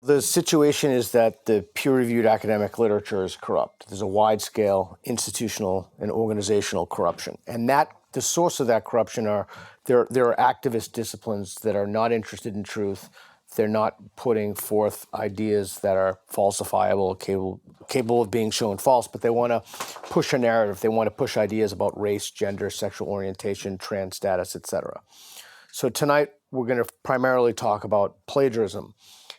The situation is that the peer-reviewed academic literature is corrupt. There's a wide-scale institutional and organizational corruption. And the source of that corruption are, there are activist disciplines that are not interested in truth. They're not putting forth ideas that are falsifiable, capable of being shown false, but they want to push a narrative. They want to push ideas about race, gender, sexual orientation, trans status, etc. So tonight, we're going to primarily talk about plagiarism.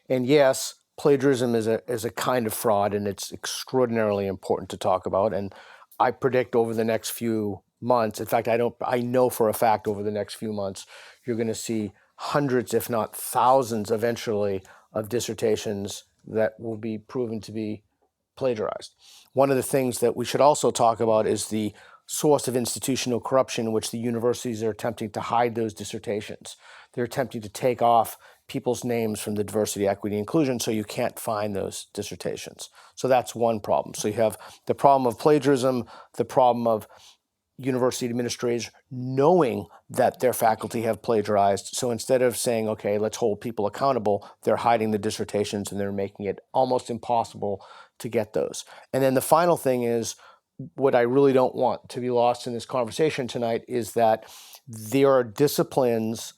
And yes, plagiarism is a kind of fraud, and it's extraordinarily important to talk about. And I predict over the next few months, in fact, I know for a fact over the next few months, you're going to see hundreds, if not thousands, eventually, of dissertations that will be proven to be plagiarized. One of the things that we should also talk about is the source of institutional corruption in which the universities are attempting to hide those dissertations. They're attempting to take off people's names from the diversity, equity, inclusion, so you can't find those dissertations. So that's one problem. So you have the problem of plagiarism, the problem of university administrators knowing that their faculty have plagiarized. So instead of saying, okay, let's hold people accountable, they're hiding the dissertations and they're making it almost impossible to get those. And then the final thing is, what I really don't want to be lost in this conversation tonight is that there are disciplines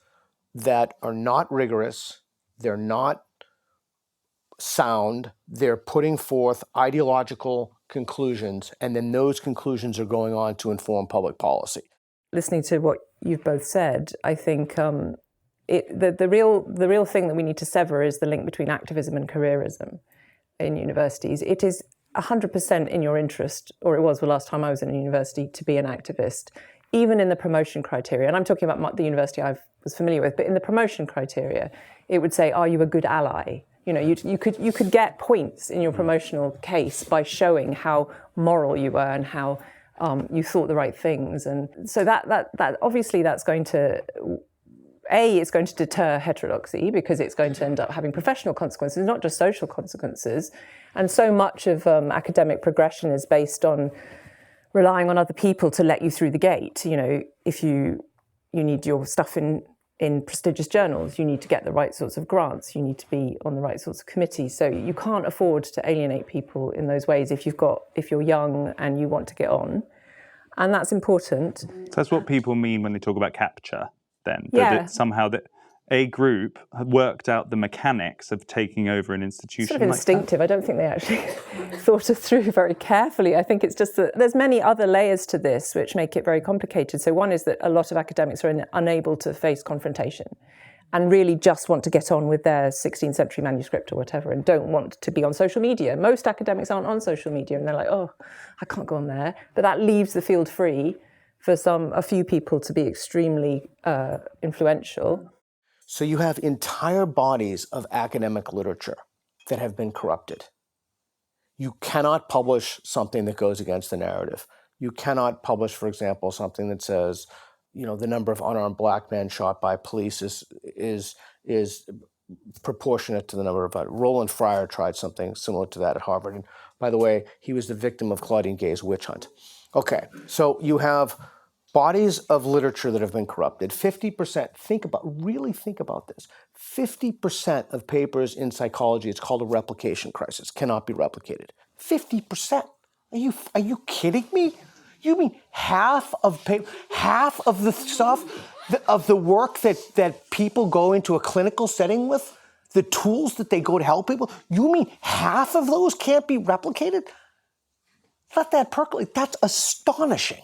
that are not rigorous, they're not sound, they're putting forth ideological conclusions, and then those conclusions are going on to inform public policy. Listening to what you've both said, I think the real thing that we need to sever is the link between activism and careerism in universities. It is 100% in your interest, or it was the last time I was in a university, to be an activist, even in the promotion criteria. And I'm talking about the university I was familiar with, but in the promotion criteria, it would say, are you a good ally? You know, you could get points in your promotional case by showing how moral you were and how you thought the right things. And so that obviously that's going to, it's going to deter heterodoxy, because it's going to end up having professional consequences, not just social consequences. And so much of academic progression is based on relying on other people to let you through the gate. You know, if you need your stuff in prestigious journals, you need to get the right sorts of grants, you need to be on the right sorts of committees. So you can't afford to alienate people in those ways if you're young and you want to get on. And that's important. So that's what people mean when they talk about capture, then. Yeah. That it's somehow that a group have worked out the mechanics of taking over an institution. Sort of instinctive. I don't think they actually thought it through very carefully. I think it's just that there's many other layers to this which make it very complicated. So one is that a lot of academics are unable to face confrontation and really just want to get on with their 16th century manuscript or whatever, and don't want to be on social media. Most academics aren't on social media, and they're like, oh, I can't go on there. But that leaves the field free for a few people to be extremely influential. So you have entire bodies of academic literature that have been corrupted. You cannot publish something that goes against the narrative. You cannot publish, for example, something that says, you know, the number of unarmed black men shot by police is proportionate to the number of. Roland Fryer tried something similar to that at Harvard. And by the way, he was the victim of Claudine Gay's witch hunt. Okay, so you have bodies of literature that have been corrupted. 50%, really think about this. 50% of papers in psychology, it's called a replication crisis, cannot be replicated. 50%? Are you kidding me? You mean half of the stuff, of the work that people go into a clinical setting with, the tools that they go to help people, you mean half of those can't be replicated? Let that percolate. That's astonishing.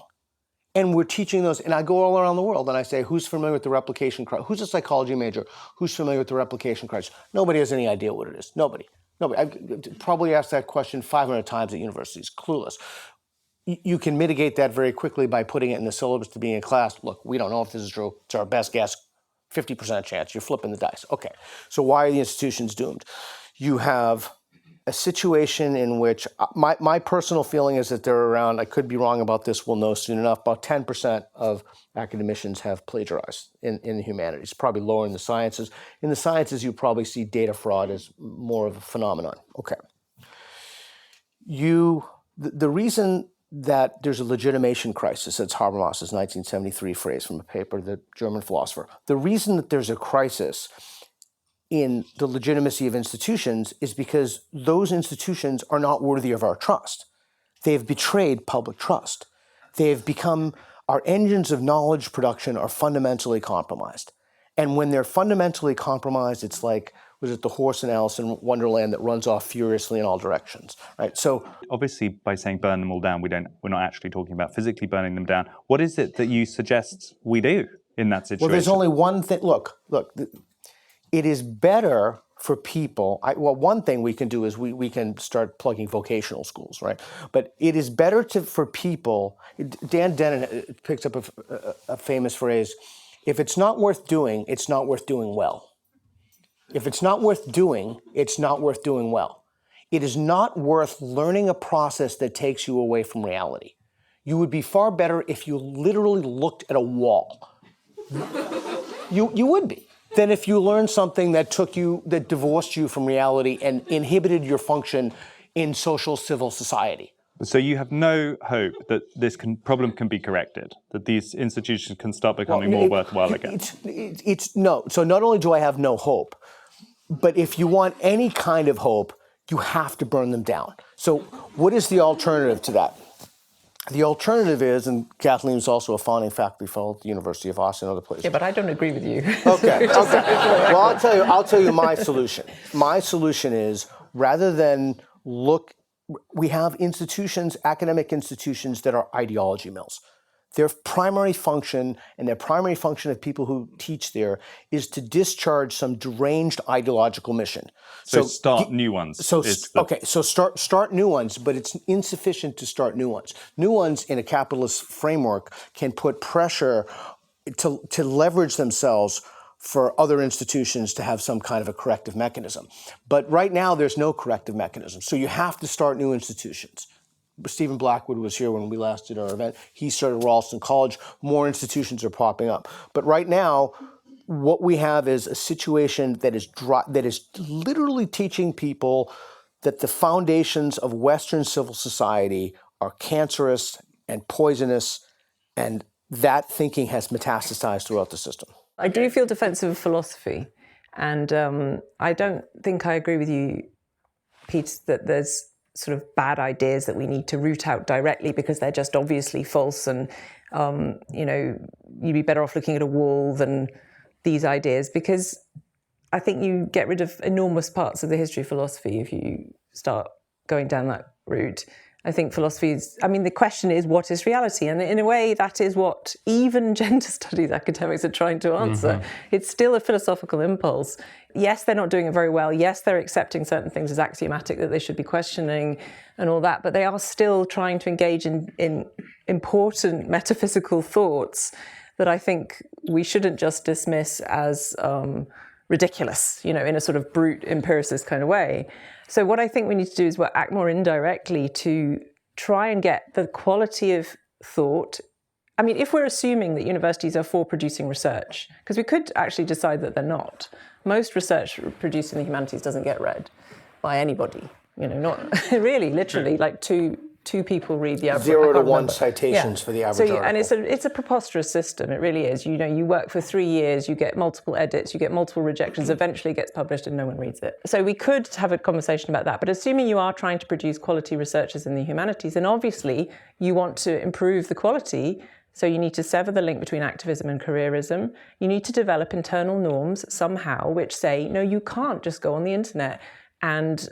And we're teaching those, and I go all around the world and I say, who's familiar with the replication crisis? Who's a psychology major? Who's familiar with the replication crisis? Nobody has any idea what it is. Nobody. I've probably asked that question 500 times at universities, clueless. You can mitigate that very quickly by putting it in the syllabus to be in class. Look, we don't know if this is true. It's our best guess. 50% chance. You're flipping the dice. Okay. So why are the institutions doomed? You have a situation in which my personal feeling is that there are around, I could be wrong about this, we'll know soon enough, about 10% of academicians have plagiarized in the humanities, probably lower in the sciences. In the sciences, you probably see data fraud as more of a phenomenon. Okay. The reason that there's a legitimation crisis, that's Habermas's 1973 phrase from a paper, the German philosopher. The reason that there's a crisis in the legitimacy of institutions is because those institutions are not worthy of our trust. They have betrayed public trust. They have become, our engines of knowledge production are fundamentally compromised. And when they're fundamentally compromised, it's like, was it the horse in Alice in Wonderland that runs off furiously in all directions, right? So obviously, by saying burn them all down, we're not actually talking about physically burning them down. What is it that you suggest we do in that situation? well, there's only one thing. Look, it is better for people. One thing we can do is we can start plugging vocational schools, right? But it is better for people. Dan Dennett picks up a famous phrase: if it's not worth doing, it's not worth doing well. If it's not worth doing, it's not worth doing well. It is not worth learning a process that takes you away from reality. You would be far better if you literally looked at a wall. You would be. Than if you learned something that divorced you from reality and inhibited your function in social civil society. So you have no hope that this problem can be corrected, that these institutions can start becoming more worthwhile again? No. So not only do I have no hope, but if you want any kind of hope, you have to burn them down. So what is the alternative to that? The alternative is, and Kathleen is also a founding faculty fellow at the University of Austin and other places. Yeah, but I don't agree with you. Okay. Well, I'll tell you my solution. My solution is, rather than we have institutions, academic institutions that are ideology mills. Their primary function, and their primary function of people who teach there, is to discharge some deranged ideological mission. So start new ones. So start new ones, but it's insufficient to start new ones. New ones in a capitalist framework can put pressure to leverage themselves for other institutions to have some kind of a corrective mechanism. But right now, there's no corrective mechanism. So you have to start new institutions. Stephen Blackwood was here when we last did our event. He started Ralston College. More institutions are popping up. But right now, what we have is a situation that is literally teaching people that the foundations of Western civil society are cancerous and poisonous, and that thinking has metastasized throughout the system. I do feel defensive of philosophy, and I don't think I agree with you, Pete, that there's sort of bad ideas that we need to root out directly because they're just obviously false, and you'd be better off looking at a wall than these ideas, because I think you get rid of enormous parts of the history of philosophy if you start going down that route. I think philosophy is, the question is, what is reality? And in a way, that is what even gender studies academics are trying to answer. Mm-hmm. It's still a philosophical impulse. Yes, they're not doing it very well. Yes, they're accepting certain things as axiomatic that they should be questioning and all that, but they are still trying to engage in important metaphysical thoughts that I think we shouldn't just dismiss as ridiculous, in a sort of brute empiricist kind of way. So what I think we need to do is act more indirectly to try and get the quality of thought. If we're assuming that universities are for producing research, because we could actually decide that they're not. Most research produced in the humanities doesn't get read by anybody. Not really, literally, like two people read the average. 0 to 1 citations for the average article. And it's a preposterous system. It really is. You work for 3 years, you get multiple edits, you get multiple rejections, eventually it gets published and no one reads it. So we could have a conversation about that. But assuming you are trying to produce quality researchers in the humanities, then obviously you want to improve the quality. So you need to sever the link between activism and careerism. You need to develop internal norms somehow which say, no, you can't just go on the internet and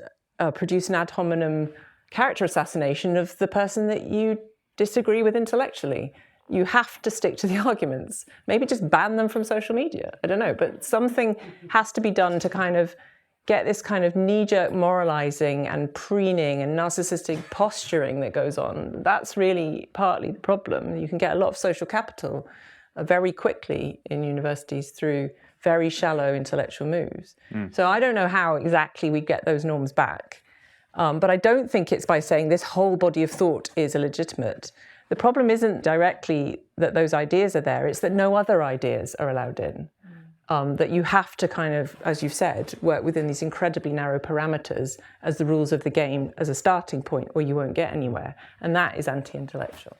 produce an ad hominem character assassination of the person that you disagree with intellectually. You have to stick to the arguments. Maybe just ban them from social media. I don't know, but something has to be done to kind of get this kind of knee-jerk moralizing and preening and narcissistic posturing that goes on. That's really partly the problem. You can get a lot of social capital very quickly in universities through very shallow intellectual moves. So I don't know how exactly we get those norms back. But I don't think it's by saying this whole body of thought is illegitimate. The problem isn't directly that those ideas are there, it's that no other ideas are allowed in. That you have to kind of, as you've said, work within these incredibly narrow parameters as the rules of the game as a starting point, or you won't get anywhere. And that is anti-intellectual.